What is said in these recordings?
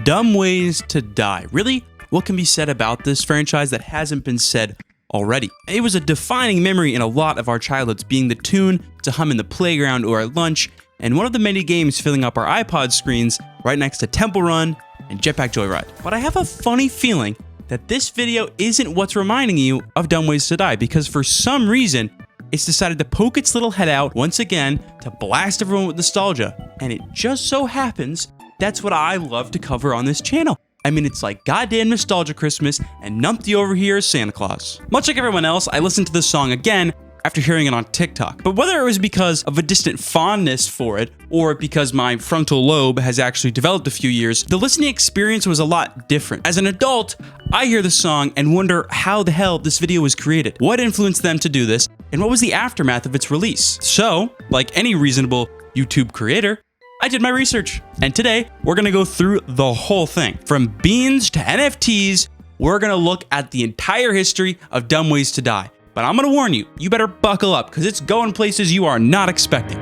Dumb Ways to Die. Really? What can be said about this franchise that hasn't been said already? It was a defining memory in a lot of our childhoods, being the tune to hum in the playground or at lunch, and one of the many games filling up our iPod screens right next to Temple Run and Jetpack Joyride. But I have a funny feeling that this video isn't what's reminding you of Dumb Ways to Die, because for some reason, it's decided to poke its little head out once again to blast everyone with nostalgia. And it just so happens that's what I love to cover on this channel. I mean, it's like goddamn nostalgia Christmas, and Numpty over here is Santa Claus. Much like everyone else, I listened to this song again after hearing it on TikTok. But whether it was because of a distant fondness for it, or because my frontal lobe has actually developed a few years, the listening experience was a lot different. As an adult, I hear the song and wonder how the hell this video was created. What influenced them to do this, and what was the aftermath of its release? So, like any reasonable YouTube creator, I did my research, and today we're gonna go through the whole thing. From beans to NFTs, we're gonna look at the entire history of Dumb Ways to Die. But I'm gonna warn you, you better buckle up, because it's going places you are not expecting.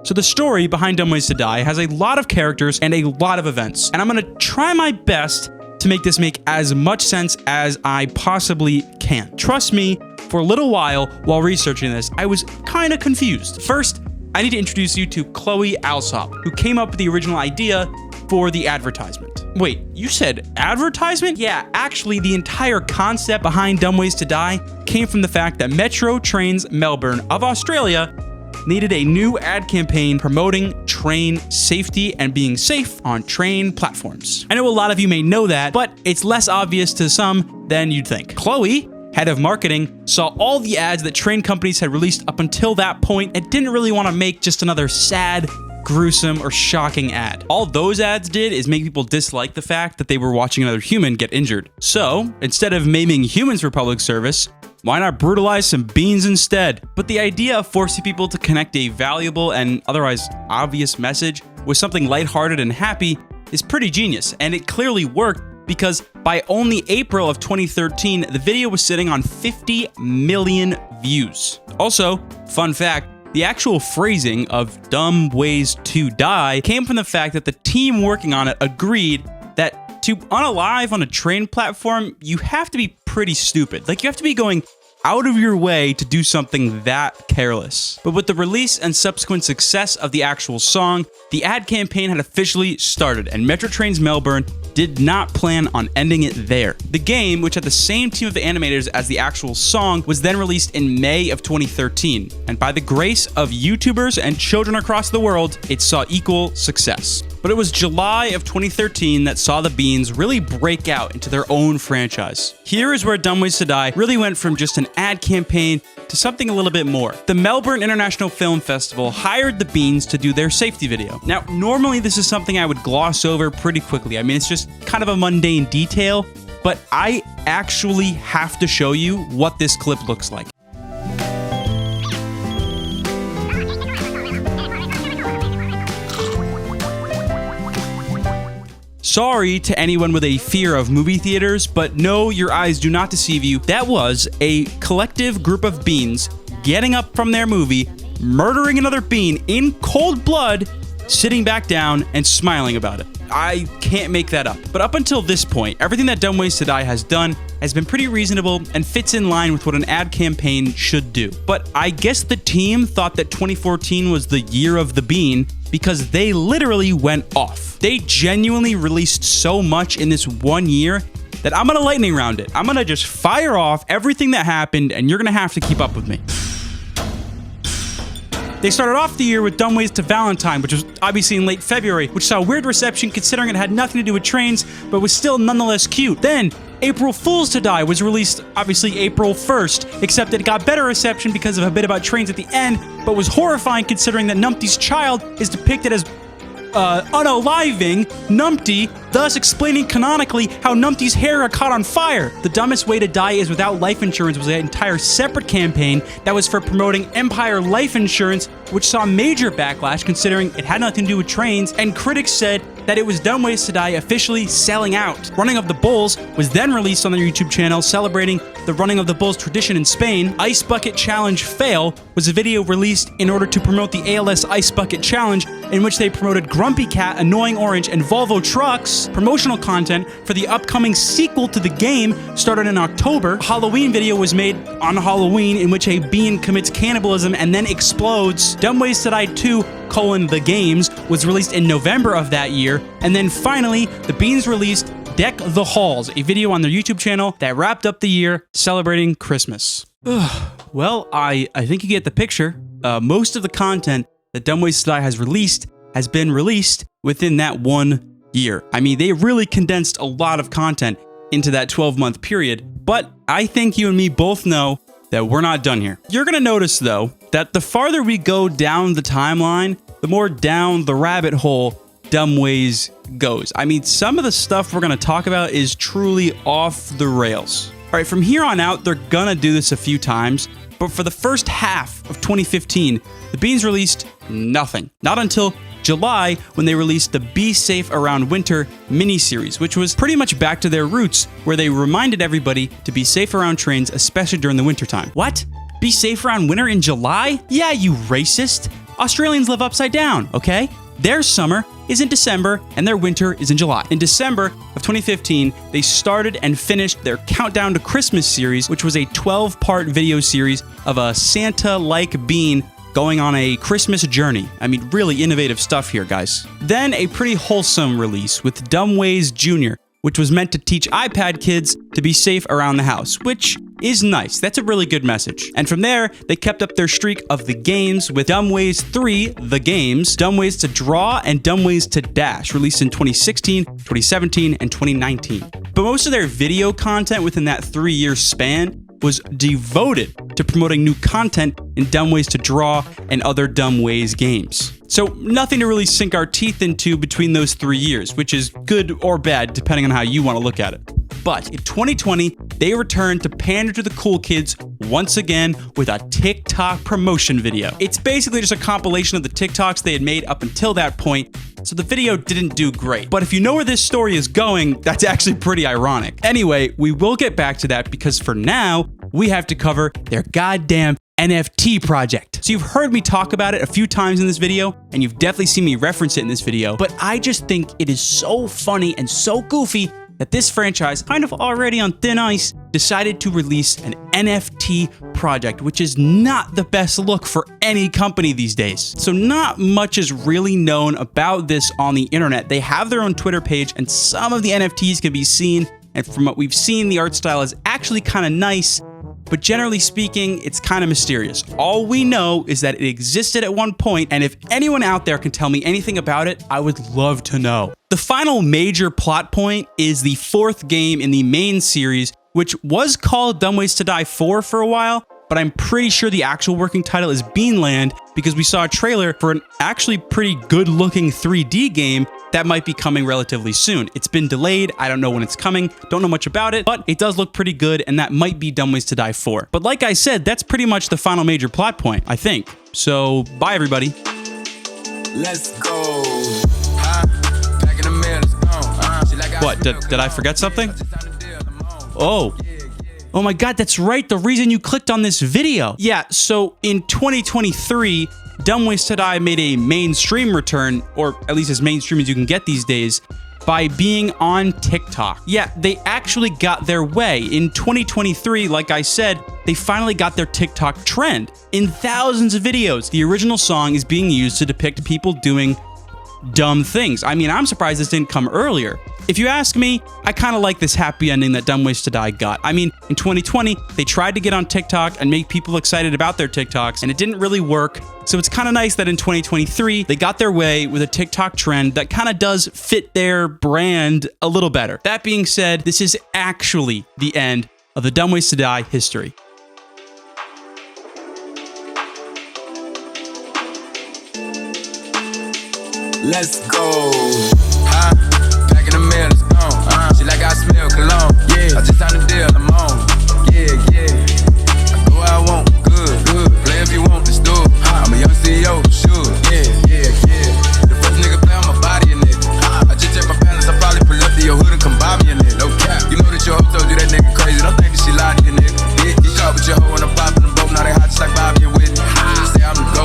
So the story behind Dumb Ways to Die has a lot of characters and a lot of events, and I'm gonna try my best to make this make as much sense as I possibly can. Trust me, for a little while researching this, I was kind of confused. First, I need to introduce you to Chloe Alsop, who came up with the original idea for the advertisement. Wait, you said advertisement? Yeah, actually, the entire concept behind Dumb Ways to Die came from the fact that Metro Trains Melbourne of Australia needed a new ad campaign promoting train safety and being safe on train platforms. I know a lot of you may know that, but it's less obvious to some than you'd think. Chloe, head of marketing, saw all the ads that train companies had released up until that point and didn't really want to make just another sad, gruesome, or shocking ad. All those ads did is make people dislike the fact that they were watching another human get injured. So, instead of maiming humans for public service, why not brutalize some beans instead? But the idea of forcing people to connect a valuable and otherwise obvious message with something lighthearted and happy is pretty genius, and it clearly worked, because by only April of 2013, the video was sitting on 50 million views. Also, fun fact, the actual phrasing of Dumb Ways to Die came from the fact that the team working on it agreed that to unalive on a train platform, you have to be pretty stupid. Like, you have to be going out of your way to do something that careless. But with the release and subsequent success of the actual song, the ad campaign had officially started, and Metro Trains Melbourne did not plan on ending it there. The game, which had the same team of animators as the actual song, was then released in May of 2013, and by the grace of YouTubers and children across the world, it saw equal success. But it was July of 2013 that saw the Beans really break out into their own franchise. Here is where Dumb Ways to Die really went from just an ad campaign to something a little bit more. The Melbourne International Film Festival hired the Beans to do their safety video. Now, normally this is something I would gloss over pretty quickly. I mean, it's just kind of a mundane detail, but I actually have to show you what this clip looks like. Sorry to anyone with a fear of movie theaters, but no, your eyes do not deceive you. That was a collective group of beans getting up from their movie, murdering another bean in cold blood, sitting back down and smiling about it. I can't make that up. But up until this point, everything that Dumb Ways to Die has done has been pretty reasonable and fits in line with what an ad campaign should do. But I guess the team thought that 2014 was the year of the bean, because they literally went off. They genuinely released so much in this 1 year that I'm gonna lightning round it. I'm gonna just fire off everything that happened, and you're gonna have to keep up with me. They started off the year with Dumb Ways to Valentine, which was obviously in late February, which saw a weird reception considering it had nothing to do with trains, but was still nonetheless cute. Then, April Fool's to Die was released obviously April 1st, except it got better reception because of a bit about trains at the end, but was horrifying considering that Numpty's child is depicted as unaliving Numpty, thus explaining canonically how Numpty's hair got caught on fire. The Dumbest Way to Die is Without Life Insurance was an entire separate campaign that was for promoting Empire Life Insurance, which saw major backlash considering it had nothing to do with trains, and critics said that it was Dumb Ways to Die officially selling out. Running of the Bulls was then released on their YouTube channel celebrating the Running of the Bulls tradition in Spain. Ice Bucket Challenge Fail was a video released in order to promote the ALS Ice Bucket Challenge, in which they promoted Grumpy Cat, Annoying Orange, and Volvo Trucks. Promotional content for the upcoming sequel to the game started in October. A Halloween video was made on Halloween in which a bean commits cannibalism and then explodes. Dumb Ways to Die 2: The Games was released in November of that year. And then finally, the Beans released Deck the Halls, a video on their YouTube channel that wrapped up the year celebrating Christmas. Well, I think you get the picture. Most of the content that Dumb Ways to Die has been released within that 1 year. I mean, they really condensed a lot of content into that 12-month period, but I think you and me both know that we're not done here. You're gonna notice, though, that the farther we go down the timeline, the more down the rabbit hole Dumb Ways goes. I mean, some of the stuff we're gonna talk about is truly off the rails. All right, from here on out, they're gonna do this a few times, but for the first half of 2015, the Beans released nothing. Not until July, when they released the Be Safe Around Winter mini-series, which was pretty much back to their roots, where they reminded everybody to be safe around trains, especially during the wintertime. What? Be safe around winter in July? Yeah, you racist. Australians live upside down, okay? Their summer is in December, and their winter is in July. In December of 2015, they started and finished their Countdown to Christmas series, which was a 12-part video series of a Santa-like bean going on a Christmas journey. I mean, really innovative stuff here, guys. Then a pretty wholesome release with Dumb Ways Jr., which was meant to teach iPad kids to be safe around the house, which is nice. That's a really good message. And from there, they kept up their streak of the games with Dumb Ways 3, The Games, Dumb Ways to Draw, and Dumb Ways to Dash, released in 2016, 2017, and 2019. But most of their video content within that 3-year span was devoted to promoting new content in Dumb Ways to Draw and other Dumb Ways games. So nothing to really sink our teeth into between those 3 years, which is good or bad depending on how you want to look at it. But in 2020, they returned to pander to the cool kids once again with a TikTok promotion video. It's basically just a compilation of the TikToks they had made up until that point, so the video didn't do great. But if you know where this story is going, that's actually pretty ironic. Anyway, we will get back to that because for now, we have to cover their goddamn NFT project. So you've heard me talk about it a few times in this video, and you've definitely seen me reference it in this video, but I just think it is so funny and so goofy that this franchise, kind of already on thin ice, decided to release an NFT project, which is not the best look for any company these days. So not much is really known about this on the internet. They have their own Twitter page, and some of the NFTs can be seen, and from what we've seen, the art style is actually kind of nice, but generally speaking, it's kind of mysterious. All we know is that it existed at one point, and if anyone out there can tell me anything about it, I would love to know. The final major plot point is the 4th game in the main series, which was called Dumb Ways to Die 4 for a while, but I'm pretty sure the actual working title is Beanland because we saw a trailer for an actually pretty good-looking 3D game that might be coming relatively soon. It's been delayed, I don't know when it's coming, don't know much about it, but it does look pretty good, and that might be Dumb Ways to Die 4. But like I said, that's pretty much the final major plot point, I think. So, bye everybody. Let's go. Back in the middle, let's go. What, did I forget something? Oh my god, that's right, the reason you clicked on this video. Yeah, so in 2023, Dumb Ways to Die made a mainstream return, or at least as mainstream as you can get these days, by being on TikTok. Yeah, they actually got their way. In 2023, like I said, they finally got their TikTok trend. In thousands of videos, the original song is being used to depict people doing dumb things. I mean, I'm surprised this didn't come earlier. If you ask me, I kind of like this happy ending that Dumb Ways to Die got. I mean, in 2020, they tried to get on TikTok and make people excited about their TikToks, and it didn't really work. So it's kind of nice that in 2023, they got their way with a TikTok trend that kind of does fit their brand a little better. That being said, this is actually the end of the Dumb Ways to Die history. Let's go. Back in the middle, let's go. She like I smell cologne. Yeah, I just signed a deal, I'm on. Yeah. I do what I want, good. Play if you want.